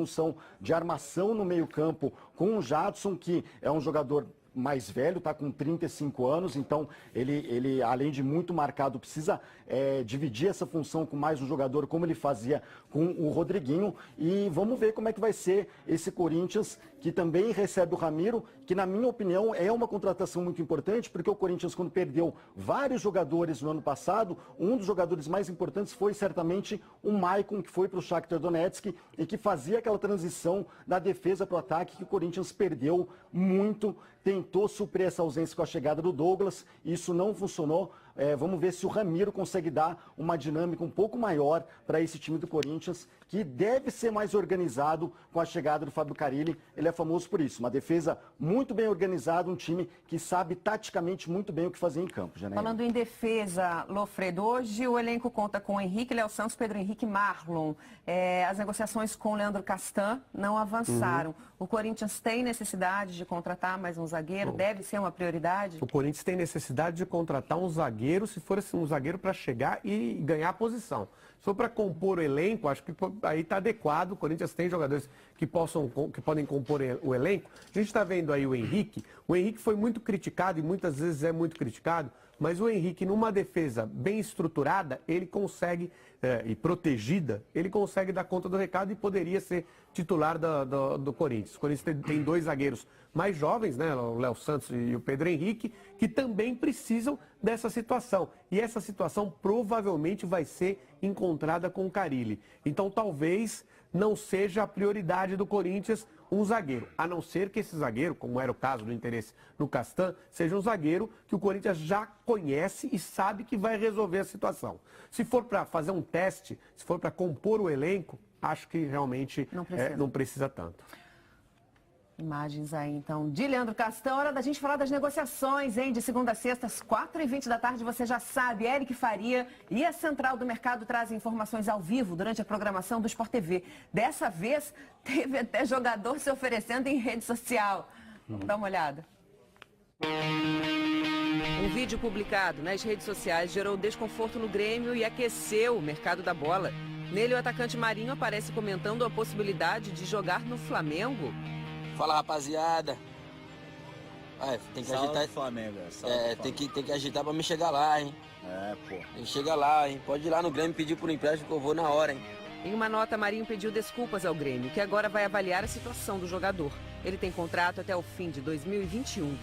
função de armação no meio-campo com o Jadson, que é um jogador mais velho, está com 35 anos, então ele além de muito marcado, precisa dividir essa função com mais um jogador, como ele fazia com o Rodriguinho. E vamos ver como é que vai ser esse Corinthians, que também recebe o Ramiro, que na minha opinião é uma contratação muito importante, porque o Corinthians, quando perdeu vários jogadores no ano passado, um dos jogadores mais importantes foi certamente o Maicon, que foi para o Shakhtar Donetsk e que fazia aquela transição da defesa para o ataque, que o Corinthians perdeu muito, tentou suprir essa ausência com a chegada do Douglas, isso não funcionou. Vamos ver se o Ramiro consegue dar uma dinâmica um pouco maior para esse time do Corinthians, que deve ser mais organizado com a chegada do Fábio Carille. Ele é famoso por isso, uma defesa muito bem organizada, um time que sabe taticamente muito bem o que fazer em campo. Janaína. Falando em defesa, Lofredo, hoje o elenco conta com Henrique, Léo Santos, Pedro Henrique e Marlon. As negociações com o Leandro Castan não avançaram. O Corinthians tem necessidade de contratar mais um zagueiro? Deve ser uma prioridade? O Corinthians tem necessidade de contratar um zagueiro, se for assim, um zagueiro para chegar e ganhar a posição. Se for para compor o elenco, acho que aí está adequado. O Corinthians tem jogadores que podem compor o elenco. A gente está vendo aí o Henrique. O Henrique foi muito criticado e muitas vezes é muito criticado, mas o Henrique, numa defesa bem estruturada, ele consegue, e protegida, ele consegue dar conta do recado e poderia ser titular do Corinthians. O Corinthians tem dois zagueiros mais jovens, né, o Léo Santos e o Pedro Henrique, que também precisam dessa situação. E essa situação provavelmente vai ser encontrada com o Carille. Então talvez não seja a prioridade do Corinthians um zagueiro, a não ser que esse zagueiro, como era o caso do interesse no Castan, seja um zagueiro que o Corinthians já conhece e sabe que vai resolver a situação. Se for para fazer um teste, se for para compor o elenco, acho que realmente não precisa tanto. Imagens aí, então, de Leandro Castan. Hora da gente falar das negociações, hein? De segunda a sexta, às 4h20 da tarde, você já sabe. Eric Faria e a Central do Mercado trazem informações ao vivo durante a programação do Sport TV. Dessa vez, teve até jogador se oferecendo em rede social. Vamos dar uma olhada. Um vídeo publicado nas redes sociais gerou desconforto no Grêmio e aqueceu o mercado da bola. Nele, o atacante Marinho aparece comentando a possibilidade de jogar no Flamengo. Fala, rapaziada. Tem que agitar. Flamengo, tem que agitar pra me chegar lá, hein? Pô. Chega lá, hein? Pode ir lá no Grêmio pedir por empréstimo que eu vou na hora, hein? Em uma nota, Marinho pediu desculpas ao Grêmio, que agora vai avaliar a situação do jogador. Ele tem contrato até o fim de 2021.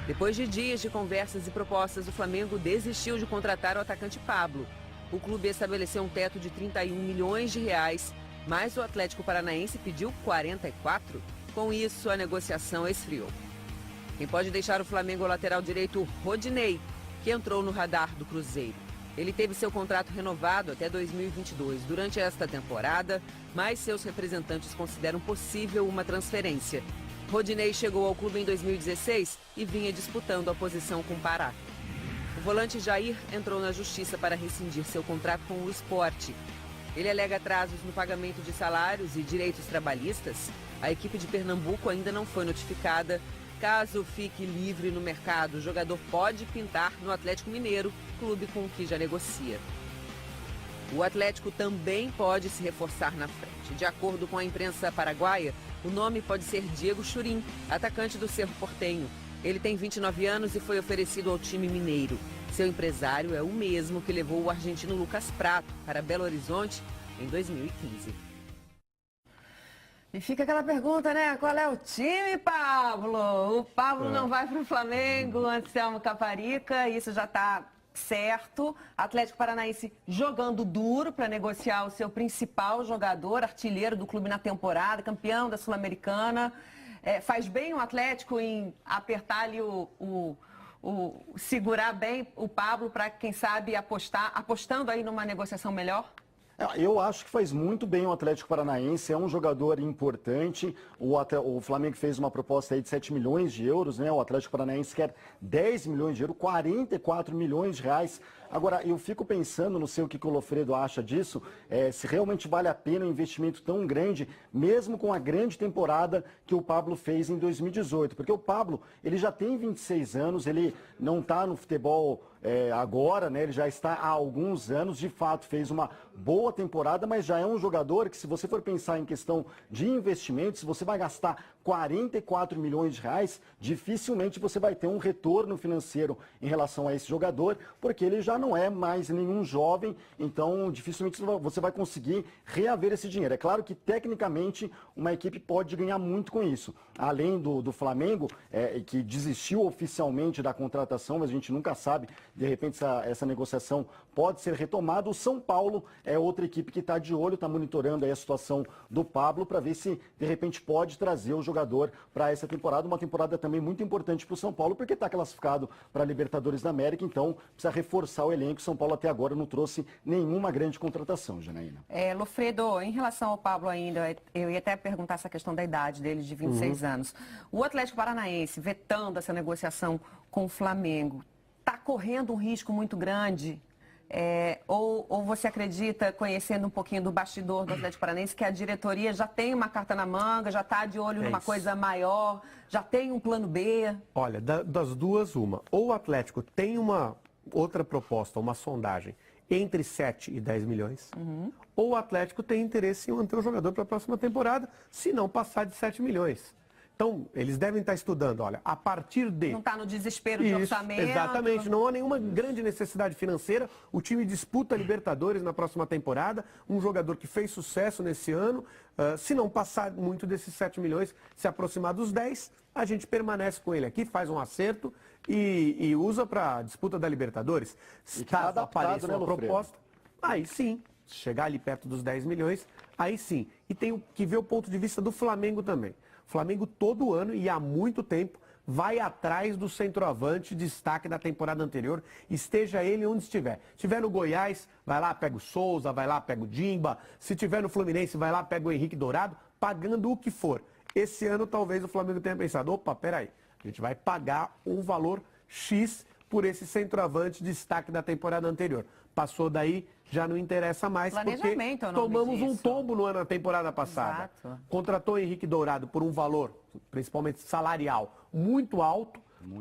Depois de dias de conversas e propostas, o Flamengo desistiu de contratar o atacante Pablo. O clube estabeleceu um teto de 31 milhões de reais, mas o Atlético Paranaense pediu 44. Com isso, a negociação esfriou. Quem pode deixar o Flamengo é o lateral direito Rodinei, que entrou no radar do Cruzeiro. Ele teve seu contrato renovado até 2022 durante esta temporada, mas seus representantes consideram possível uma transferência. Rodinei chegou ao clube em 2016 e vinha disputando a posição com Pará. O volante Jair entrou na justiça para rescindir seu contrato com o Sport. Ele alega atrasos no pagamento de salários e direitos trabalhistas. A equipe de Pernambuco ainda não foi notificada. Caso fique livre no mercado, o jogador pode pintar no Atlético Mineiro, clube com o que já negocia. O Atlético também pode se reforçar na frente. De acordo com a imprensa paraguaia, o nome pode ser Diego Churin, atacante do Cerro Porteño. Ele tem 29 anos e foi oferecido ao time mineiro. Seu empresário é o mesmo que levou o argentino Lucas Prato para Belo Horizonte em 2015. E fica aquela pergunta, né? Qual é o time, Pablo? O Pablo não vai para o Flamengo, Anselmo Caparica, isso já está certo. Atlético Paranaense jogando duro para negociar o seu principal jogador, artilheiro do clube na temporada, campeão da Sul-Americana. Faz bem o Atlético em apertar ali segurar bem o Pablo para, quem sabe, apostando aí numa negociação melhor? Eu acho que faz muito bem o Atlético Paranaense, é um jogador importante. O Flamengo fez uma proposta aí de 7 milhões de euros, né? O Atlético Paranaense quer 10 milhões de euros, 44 milhões de reais. Agora, eu fico pensando, não sei o que o Lofredo acha disso, se realmente vale a pena um investimento tão grande, mesmo com a grande temporada que o Pablo fez em 2018. Porque o Pablo, ele já tem 26 anos, ele não está no futebol agora, né? Ele já está há alguns anos, de fato, fez uma boa boa temporada, mas já é um jogador que, se você for pensar em questão de investimentos, se você vai gastar 44 milhões de reais, dificilmente você vai ter um retorno financeiro em relação a esse jogador, porque ele já não é mais nenhum jovem, então dificilmente você vai conseguir reaver esse dinheiro. É claro que, tecnicamente, uma equipe pode ganhar muito com isso. Além do Flamengo, que desistiu oficialmente da contratação, mas a gente nunca sabe, de repente essa negociação pode ser retomada. O São Paulo é outra equipe que está de olho, está monitorando aí a situação do Pablo para ver se, de repente, pode trazer o jogador para essa temporada. Uma temporada também muito importante para o São Paulo, porque está classificado para a Libertadores da América, então precisa reforçar o elenco. São Paulo até agora não trouxe nenhuma grande contratação, Janaína. Lofredo, em relação ao Pablo ainda, eu ia até perguntar essa questão da idade dele, de 26 anos. O Atlético Paranaense, vetando essa negociação com o Flamengo, está correndo um risco muito grande? Ou você acredita, conhecendo um pouquinho do bastidor do Atlético Paranaense, que a diretoria já tem uma carta na manga, já está de olho numa coisa maior, já tem um plano B? Olha, das duas, uma. Ou o Atlético tem uma outra proposta, uma sondagem, entre 7 e 10 milhões, ou o Atlético tem interesse em manter o jogador para a próxima temporada, se não passar de 7 milhões. Então, eles devem estar estudando, olha, a partir de... Não está no desespero de orçamento. Exatamente, não há nenhuma grande necessidade financeira. O time disputa a Libertadores na próxima temporada. Um jogador que fez sucesso nesse ano. Se não passar muito desses 7 milhões, se aproximar dos 10, a gente permanece com ele aqui, faz um acerto e usa para a disputa da Libertadores. Caso apareça uma proposta, aí sim, chegar ali perto dos 10 milhões, aí sim. E tem que ver o ponto de vista do Flamengo também. O Flamengo todo ano e há muito tempo vai atrás do centroavante destaque da temporada anterior, esteja ele onde estiver. Se estiver no Goiás, vai lá, pega o Souza, vai lá, pega o Dimba. Se estiver no Fluminense, vai lá, pega o Henrique Dourado, pagando o que for. Esse ano talvez o Flamengo tenha pensado, opa, peraí, a gente vai pagar um valor X por esse centroavante destaque da temporada anterior. Passou daí, já não interessa mais, porque tomamos um tombo na temporada passada. Exato. Contratou o Henrique Dourado por um valor, principalmente salarial, muito alto,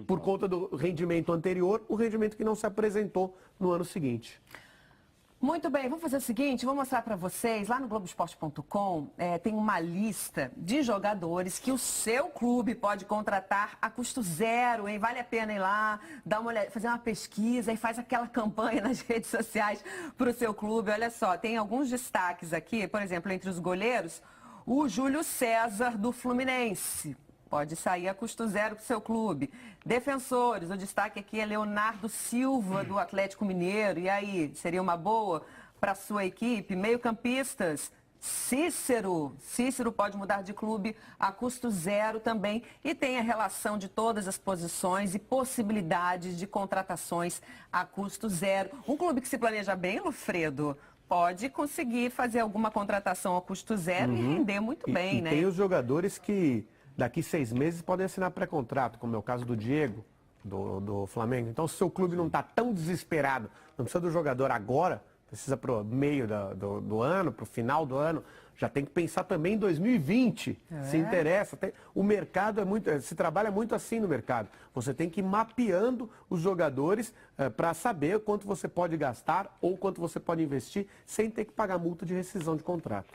por conta do rendimento anterior, o rendimento que não se apresentou no ano seguinte. Muito bem, vamos fazer o seguinte, vou mostrar para vocês, lá no Globoesporte.com tem uma lista de jogadores que o seu clube pode contratar a custo zero, hein? Vale a pena ir lá, dar uma olhada, fazer uma pesquisa e faz aquela campanha nas redes sociais para o seu clube. Olha só, tem alguns destaques aqui, por exemplo, entre os goleiros, o Júlio César do Fluminense. Pode sair a custo zero para o seu clube. Defensores, o destaque aqui é Leonardo Silva, do Atlético Mineiro. E aí, seria uma boa para a sua equipe? Meio-campistas, Cícero. Cícero pode mudar de clube a custo zero também. E tem a relação de todas as posições e possibilidades de contratações a custo zero. Um clube que se planeja bem, Lofredo, pode conseguir fazer alguma contratação a custo zero e render muito bem, né? Tem os jogadores que daqui 6 meses podem assinar pré-contrato, como é o caso do Diego, do Flamengo. Então, se o seu clube não está tão desesperado, não precisa do jogador agora, precisa para o meio do ano, para o final do ano, já tem que pensar também em 2020, se interessa. O mercado se trabalha muito assim no mercado. Você tem que ir mapeando os jogadores para saber quanto você pode gastar ou quanto você pode investir sem ter que pagar multa de rescisão de contrato.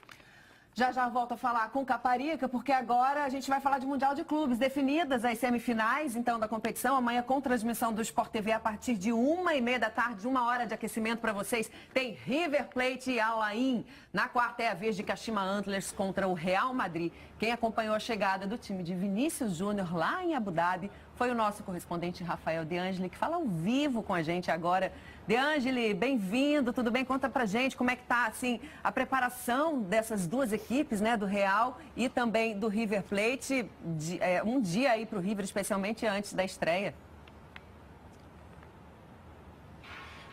Já volto a falar com o Caparica, porque agora a gente vai falar de Mundial de Clubes. Definidas as semifinais, então, da competição. Amanhã, com transmissão do Sport TV, a partir de 1h30 da tarde, 1 hora de aquecimento para vocês. Tem River Plate e Al-Ain. Na quarta é a vez de Kashima Antlers contra o Real Madrid. Quem acompanhou a chegada do time de Vinícius Júnior lá em Abu Dhabi foi o nosso correspondente Rafael De Angeli, que fala ao vivo com a gente agora. De Angeli, bem-vindo, tudo bem? Conta pra gente como é que tá, assim, a preparação dessas duas equipes, né, do Real e também do River Plate, um dia aí pro River, especialmente antes da estreia.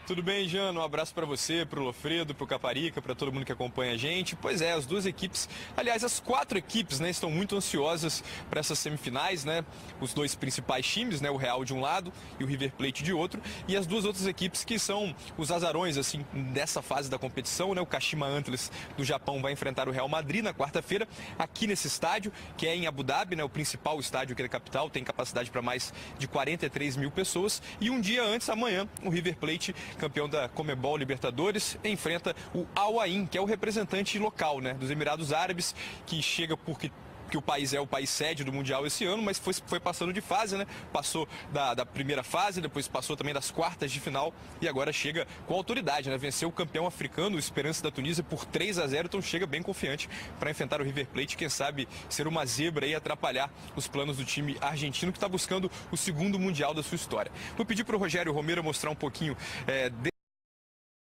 Tudo bem, Jano? Um abraço para você, para o Lofredo, para o Caparica, para todo mundo que acompanha a gente. Pois é, as duas equipes, aliás, as 4 equipes, né, estão muito ansiosas para essas semifinais, né? Os dois principais times, né, o Real de um lado e o River Plate de outro, e as duas outras equipes que são os azarões, assim, dessa fase da competição, né? O Kashima Antlers do Japão vai enfrentar o Real Madrid na quarta-feira, aqui nesse estádio, que é em Abu Dhabi, né? O principal estádio aqui da capital, tem capacidade para mais de 43 mil pessoas, e um dia antes, amanhã, o River Plate campeão da Conmebol Libertadores, enfrenta o Al Ain, que é o representante local, né, dos Emirados Árabes, que chega porque que o país é o país sede do Mundial esse ano, mas foi passando de fase, né? Passou da primeira fase, depois passou também das quartas de final e agora chega com autoridade, né? Venceu o campeão africano, o Esperance da Tunísia, por 3-0, então chega bem confiante para enfrentar o River Plate, quem sabe ser uma zebra e atrapalhar os planos do time argentino, que está buscando o segundo Mundial da sua história. Vou pedir para o Rogério Romero mostrar um pouquinho